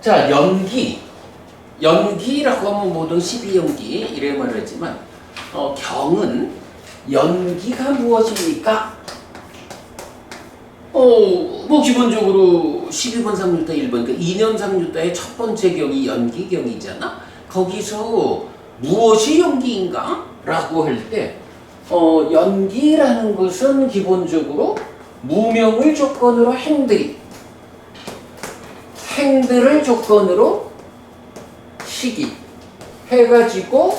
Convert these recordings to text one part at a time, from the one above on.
자, 연기라고 하면 모든 12연기 이래 말하지만 경은 연기가 무엇입니까? 뭐 기본적으로 12번 상류타 1번 그러니까 2년 상류타의 첫 번째 경이 연기경이잖아. 거기서 무엇이 연기인가? 라고 할 때 연기라는 것은 기본적으로 무명을 조건으로 행들을 조건으로 시기 해가지고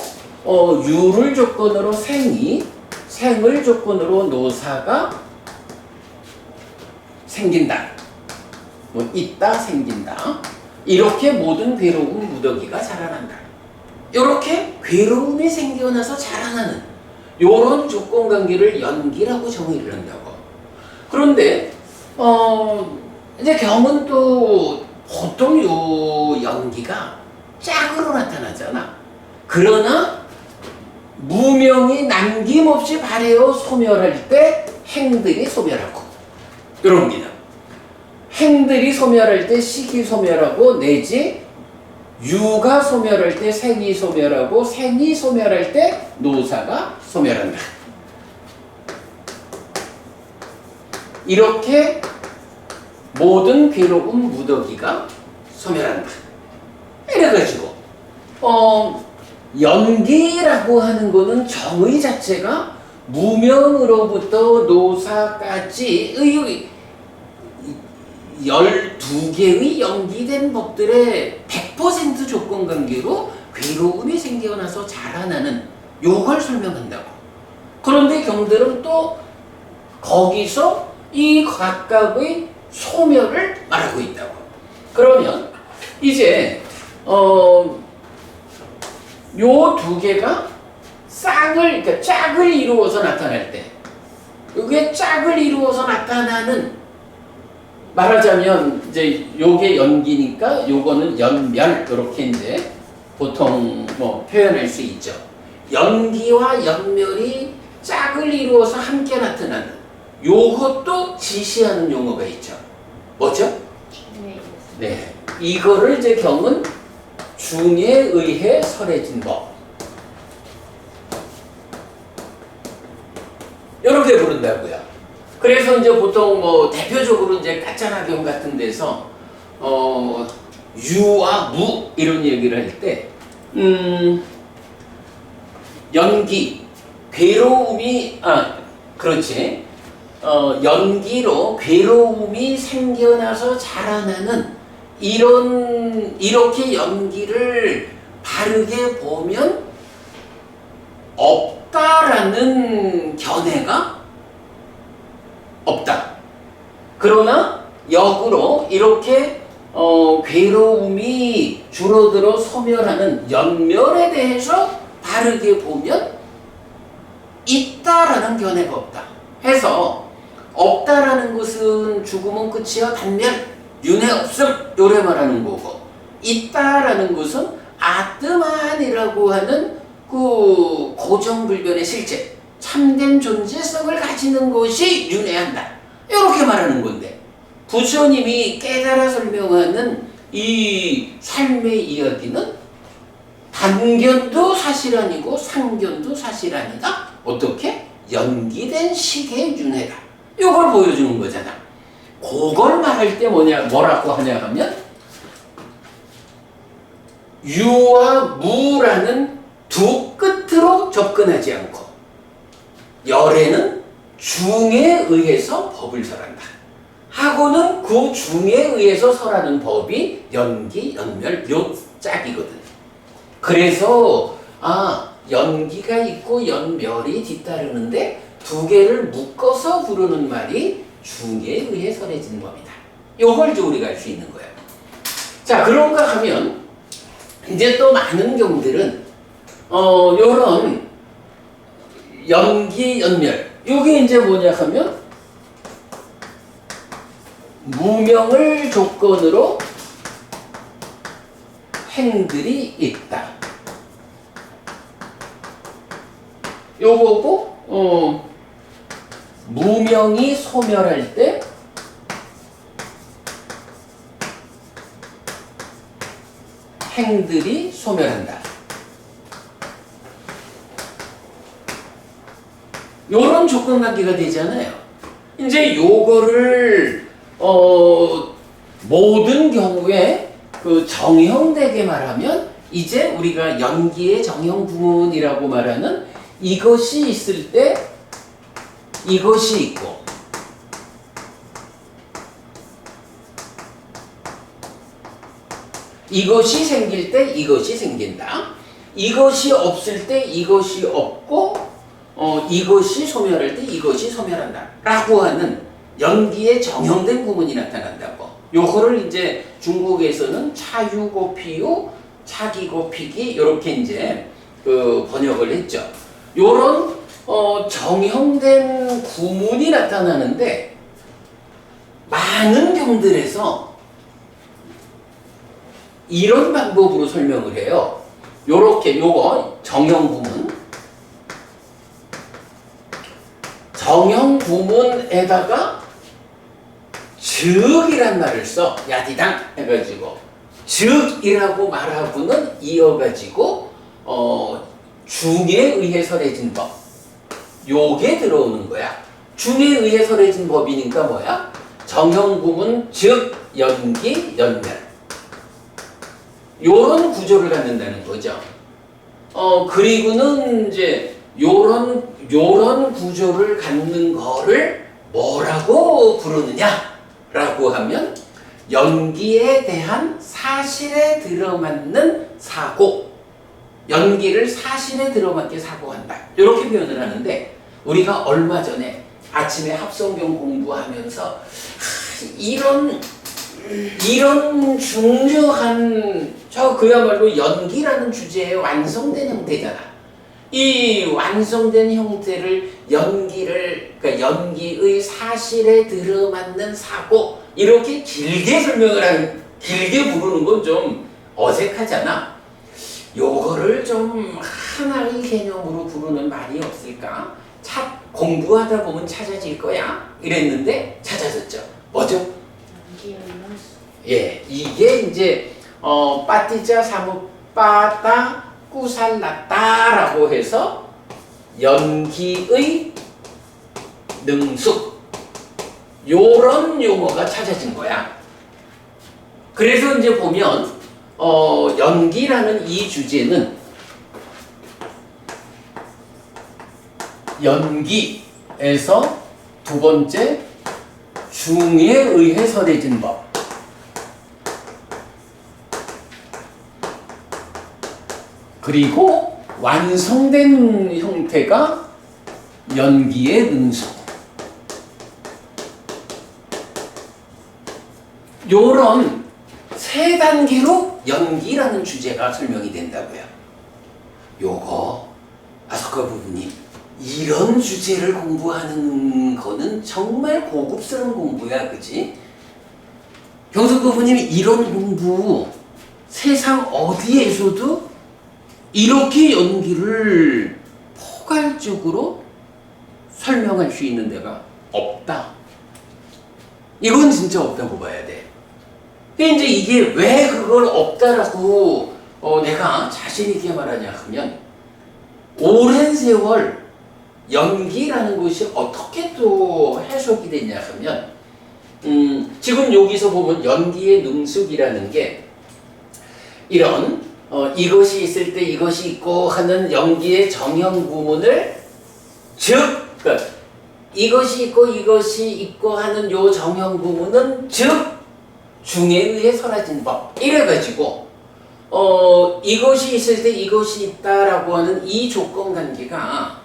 유를 조건으로 생을 조건으로 노사가 생긴다. 뭐 있다 생긴다. 이렇게 모든 괴로움 무더기가 자라난다. 이렇게 괴로움이 생겨나서 자라나는 요런 조건관계를 연기라고 정의를 한다고. 그런데 이제 경은 또 보통 요 연기가 짝으로 나타나잖아. 그러나 무명이 남김없이 발해어 소멸할 때 행들이 소멸하고 이럽니다. 행들이 소멸할 때 식이 소멸하고 내지 유가 소멸할 때 생이 소멸하고 생이 소멸할 때 노사가 소멸한다. 이렇게 모든 괴로움 무더기가 소멸한다. 이래가지고 연기라고 하는 거는 정의 자체가 무명으로부터 노사까지의 12개의 연기된 법들의 100% 조건관계로 괴로움이 생겨나서 자라나는 요걸 설명한다고. 그런데 경들은 또 거기서 이 각각의 소멸을 말하고 있다고. 그러면 이제 요 두 개가 그러니까 짝을 이루어서 나타날 때, 이게 짝을 이루어서 나타나는, 말하자면 이제 요게 연기니까 요거는 연멸, 이렇게 이제 보통 뭐 표현할 수 있죠. 연기와 연멸이 짝을 이루어서 함께 나타나는 요것도 지시하는 용어가 있죠. 뭐죠? 네, 이거를 이제 경은 중에 의해 설해진 법, 이렇게 부른다고요. 그래서 이제 보통 뭐 대표적으로 이제 까짜나경 같은 데서 유와 무 이런 얘기를 할 때 연기, 괴로움이 그렇지. 연기로 괴로움이 생겨나서 자라나는 이렇게 연기를 바르게 보면 없다라는 견해가 없다. 그러나 역으로 이렇게 괴로움이 줄어들어 소멸하는 연멸에 대해서 바르게 보면 있다라는 견해가 없다. 해서 없다라는 것은 죽음은 끝이여 단멸, 윤회 없음, 요래 말하는 거고, 있다라는 것은 아뜨만이라고 하는 그 고정불변의 실제, 참된 존재성을 가지는 것이 윤회한다. 이렇게 말하는 건데, 부처님이 깨달아 설명하는 이 삶의 이야기는 단견도 사실 아니고 상견도 사실 아니다. 어떻게? 연기된 식의 윤회다. 이걸 보여주는 거잖아. 그걸 말할 때 뭐라고 하냐 하면 유와 무라는 두 끝으로 접근하지 않고 열에는 중에 의해서 법을 설한다. 하고는 그 중에 의해서 설하는 법이 연기, 연멸, 요 짝이거든. 그래서 연기가 있고 연멸이 뒤따르는데 두 개를 묶어서 부르는 말이 중에 의해 설해진 법이다. 요걸 이제 우리가 알 수 있는 거예요. 자, 그런가 하면 이제 또 많은 경들은 요런 연기, 연멸, 요게 이제 뭐냐 하면 무명을 조건으로 행들이 있다. 요거고 무명이 소멸할 때 행들이 소멸한다. 요런 조건관계가 되잖아요. 이제 요거를 모든 경우에 그 정형되게 말하면 이제 우리가 연기의 정형 부문이라고 말하는 이것이 있을 때 이것이 있고 이것이 생길 때 이것이 생긴다. 이것이 없을 때 이것이 없고 이것이 소멸할 때 이것이 소멸한다. 라고 하는 연기의 정형된 부분이 나타난다고. 요거를 이제 중국에서는 차유고피유, 차기고피기 이렇게 이제 그 번역을 했죠. 요런 정형된 구문이 나타나는데 많은 경들에서 이런 방법으로 설명을 해요. 요렇게 요거 정형 구문. 정형 구문에다가 즉이란 말을 써. 야디당 해가지고 즉이라고 말하고는 이어가지고 중에 의해 설해진 법. 요게 들어오는 거야. 중에 의해 설해진 법이니까 뭐야? 정형 구문 즉 연기 연멸. 요런 구조를 갖는다는 거죠. 그리고는 이제 요런 구조를 갖는 거를 뭐라고 부르느냐라고 하면 연기에 대한 사실에 들어맞는 사고, 연기를 사실에 들어맞게 사고한다. 이렇게 표현을 하는데 우리가 얼마 전에 아침에 합성경 공부하면서 이런 중요한 그야말로 연기라는 주제의 완성된 형태잖아. 이 완성된 형태를 그러니까 연기의 사실에 들어맞는 사고 이렇게 길게 길게 부르는 건 좀 어색하잖아. 요거를 좀 하나의 개념으로 부르는 말이 없을까? 공부하다 보면 찾아질 거야. 이랬는데 찾아졌죠. 뭐죠? 예, 이게 이제 빠띠자 사무빠따 꾸살났다라고 해서 연기의 능숙 요런 용어가 찾아진 거야. 그래서 이제 보면 연기라는 이 주제는 연기에서 두 번째 중에 의해 설해진 법. 그리고 완성된 형태가 연기의 능숙. 요런 세 단계로 연기라는 주제가 설명이 된다고요. 요거 아석가 부분이 이런 주제를 공부하는 거는 정말 고급스러운 공부야, 그지? 경석 부부님이 이런 공부 세상 어디에서도 이렇게 연기를 포괄적으로 설명할 수 있는 데가 없다. 이건 진짜 없다고 봐야 돼. 근데 이제 이게 왜 그걸 없다라고 내가 자신 있게 말하냐 하면 오랜 세월 연기라는 것이 어떻게 또 해석이 됐냐 하면 지금 여기서 보면 연기의 능숙이라는 게 이런 이것이 있을 때 이것이 있고 하는 연기의 정형 구문을 그러니까 이것이 있고 이것이 있고 하는 요 정형 구문은 중에 의해 설해진 법. 이래가지고 이것이 있을 때 이것이 있다라고 하는 이 조건 관계가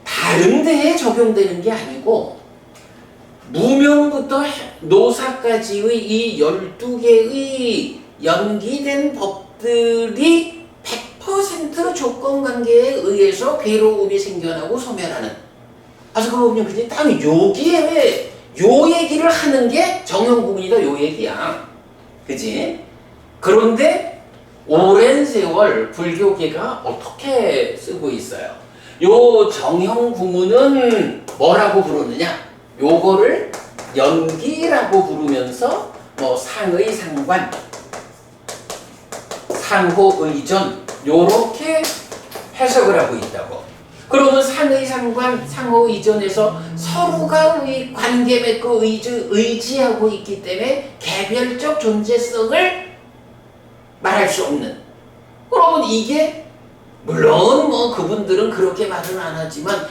다른 데에 적용되는 게 아니고 무명부터 노사까지의 이 12개의 연기된 법들이 100% 조건관계에 의해서 괴로움이 생겨나고 소멸하는. 그래서 그거 보면 그냥 딱 여기에 요 얘기를 하는 게 정형구문이다 요 얘기야. 그지? 그런데 오랜 세월 불교계가 어떻게 쓰고 있어요? 요 정형구문은 뭐라고 부르느냐? 요거를 연기라고 부르면서 뭐 상의 상관 상호의존 요렇게 해석을 하고 있다고. 그러면 상의상관 상호의존에서 서로가 관계 맺고 의지하고 있기 때문에 개별적 존재성을 말할 수 없는. 그러면 이게 물론 뭐 그분들은 그렇게 말은 안 하지만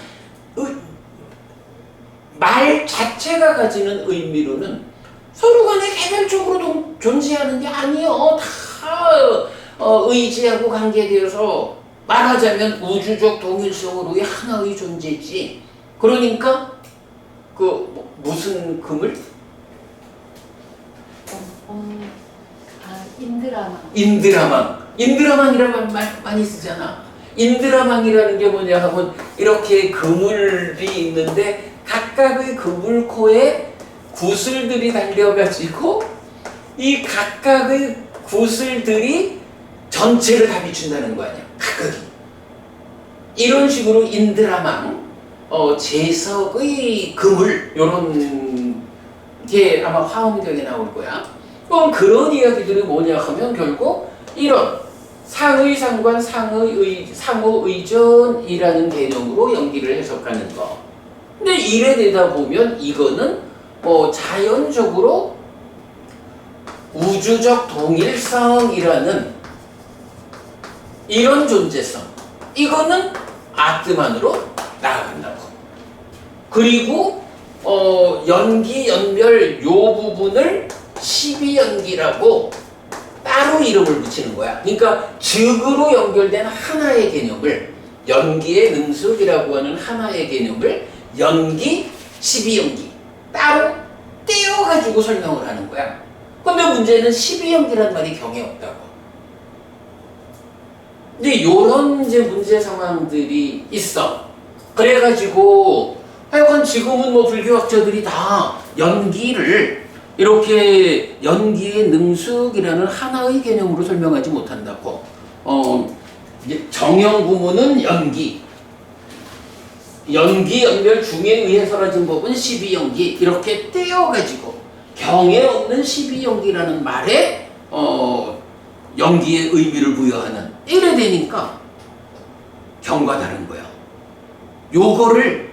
말 자체가 가지는 의미로는 서로 간에 개별적으로 존재하는 게 아니요. 다 의지하고 관계되어서 말하자면 우주적 동일성으로의 하나의 존재지. 그러니까 무슨 금을? 인드라망이라는 말 많이 쓰잖아. 인드라망이라는 게 뭐냐 하면 이렇게 그물이 있는데 각각의 그물코에 구슬들이 달려가지고 이 각각의 구슬들이 전체를 다 비춘다는 거 아니야. 각각이. 이런 식으로 인드라망, 제석의 그물 요런 게 아마 화엄경에 나올 거야. 그럼 그런 이야기들이 뭐냐 하면 결국 이런 상의상관 상호의존이라는 개념으로 연기를 해석하는 거. 근데 이래 되다 보면 이거는 자연적으로 우주적 동일성이라는 이런 존재성, 이거는 아트만으로 나아간다고. 그리고 연기, 연멸 요 부분을 12연기라고 따로 이름을 붙이는 거야. 그러니까 즉으로 연결된 하나의 개념을, 연기의 능숙이라고 하는 하나의 개념을 연기, 12연기 따로 떼어가지고 설명을 하는 거야. 근데 문제는 12연기란 말이 경에 없다고. 근데 요런 문제 상황들이 있어. 그래가지고 하여간 지금은 뭐 불교학자들이 다 연기를 이렇게 연기의 능숙이라는 하나의 개념으로 설명하지 못한다고. 정형구문은 연기, 연멸 중에 의해서라진 법은 12연기 이렇게 떼어가지고 경에 없는 12연기라는 말에 연기의 의미를 부여하는 이래 되니까 경과 다른 거야. 요거를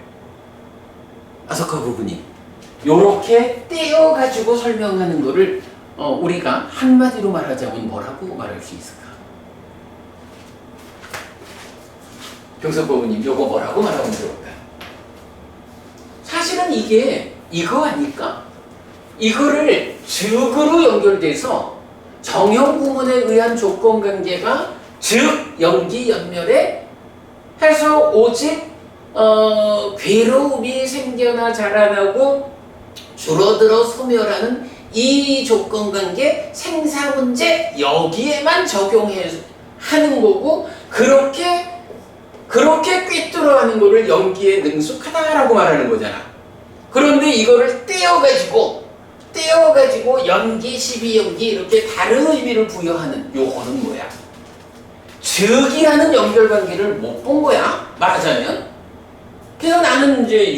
아석하 부분이 요렇게 떼어가지고 설명하는 거를 우리가 한마디로 말하자면 뭐라고 말할 수 있을까? 경선법원님 요거 뭐라고 말하면 좋을까요? 사실은 이게 이거 아닐까? 이거를 즉으로 연결돼서 정형구문에 의한 조건관계가 즉 연기 연멸에 해서 오직 괴로움이 생겨나 자라나고 줄어들어 소멸하는 이 조건관계 생사문제 여기에만 적용하는 거고 그렇게 꿰뚫어가는 거를 연기에 능숙하다라고 말하는 거잖아. 그런데 이거를 떼어가지고 연기, 12연기 이렇게 다른 의미를 부여하는 요거는 뭐야? 즉이라는 연결관계를 못 본 거야 말하자면. 그래서 나는 이제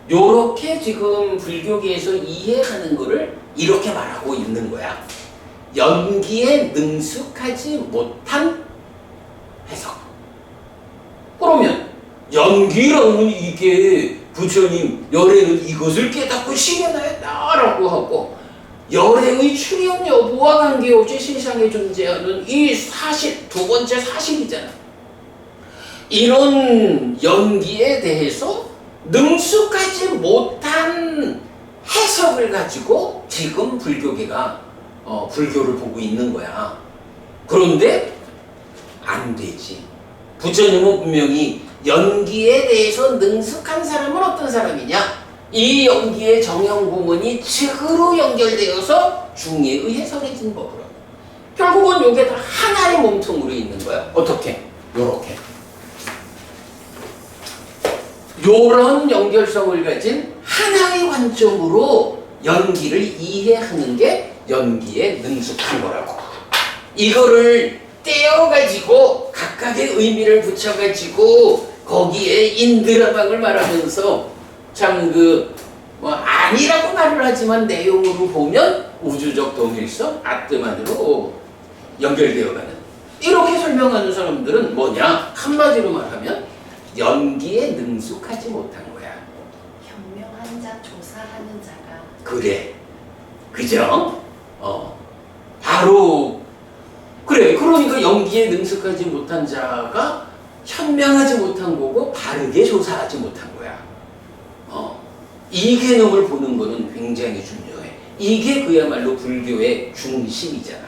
요렇게 지금 불교계에서 이해하는 거를 이렇게 말하고 있는 거야. 연기에 능숙하지 못한 해석. 그러면 연기라는 이게 부처님 열애는 이것을 깨닫고 실현하였다라고 하고 열애의 출현 여부와 관계없이 세상에 존재하는 이 사실, 두 번째 사실이잖아. 이런 연기에 대해서 능숙하지 못한 해석을 가지고 지금 불교계가 불교를 보고 있는 거야. 그런데 안 되지. 부처님은 분명히 연기에 대해서 능숙한 사람은 어떤 사람이냐? 이 연기의 정형구문이 즉으로 연결되어서 중에 의해서 해진 법으로. 결국은 요게 다 하나의 몸통으로 있는 거야. 어떻게? 요렇게. 요런 연결성을 가진 하나의 관점으로 연기를 이해하는 게 연기에 능숙한 거라고. 이거를 떼어가지고 각각의 의미를 붙여가지고 거기에 인드라망을 말하면서 참 아니라고 말을 하지만 내용으로 보면 우주적 동일성 아트만으로 연결되어가는 이렇게 설명하는 사람들은 뭐냐? 한마디로 말하면 연기에 능숙하지 못한 거야. 현명한 자, 조사하는 자가. 그래, 그죠? 바로 그래. 그러니까 연기에 능숙하지 못한 자가 현명하지 못한 거고 바르게 조사하지 못한 거야. 이 개념을 보는 거는 굉장히 중요해. 이게 그야말로 불교의 중심이잖아.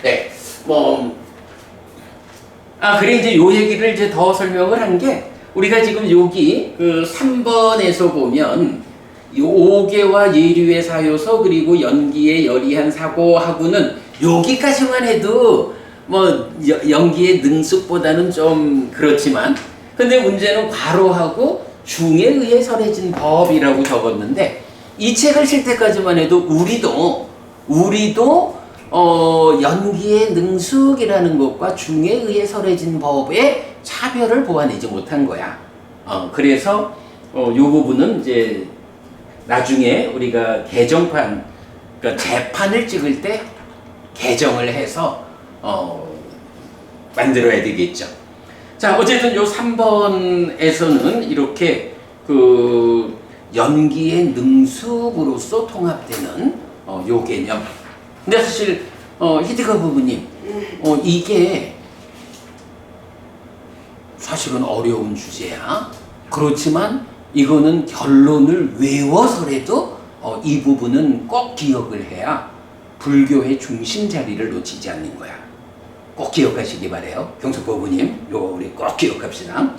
네, 그래 이제 요 얘기를 이제 더 설명을 한 게 우리가 지금 여기 그 3번에서 보면 이 오계와 예류의 사요서 그리고 연기의 여리한 사고하고는 여기까지만 해도 연기의 능숙보다는 좀 그렇지만 근데 문제는 과로하고 중에 의해 설해진 법이라고 적었는데 이 책을 쓸 때까지만 해도 우리도 연기의 능숙이라는 것과 중에 의해 설해진 법의 차별을 보아내지 못한 거야. 그래서 요 부분은 이제 나중에 우리가 개정판, 그러니까 재판을 찍을 때 개정을 해서 만들어야 되겠죠. 자, 어쨌든 요 3번에서는 이렇게 그 연기의 능숙으로서 통합되는 요 개념. 근데 사실 히데가 부부님, 이게 사실은 어려운 주제야. 그렇지만 이거는 결론을 외워서라도 이 부분은 꼭 기억을 해야 불교의 중심 자리를 놓치지 않는 거야. 꼭 기억하시기 바래요. 경석 부부님, 요거 우리 꼭 기억합시다.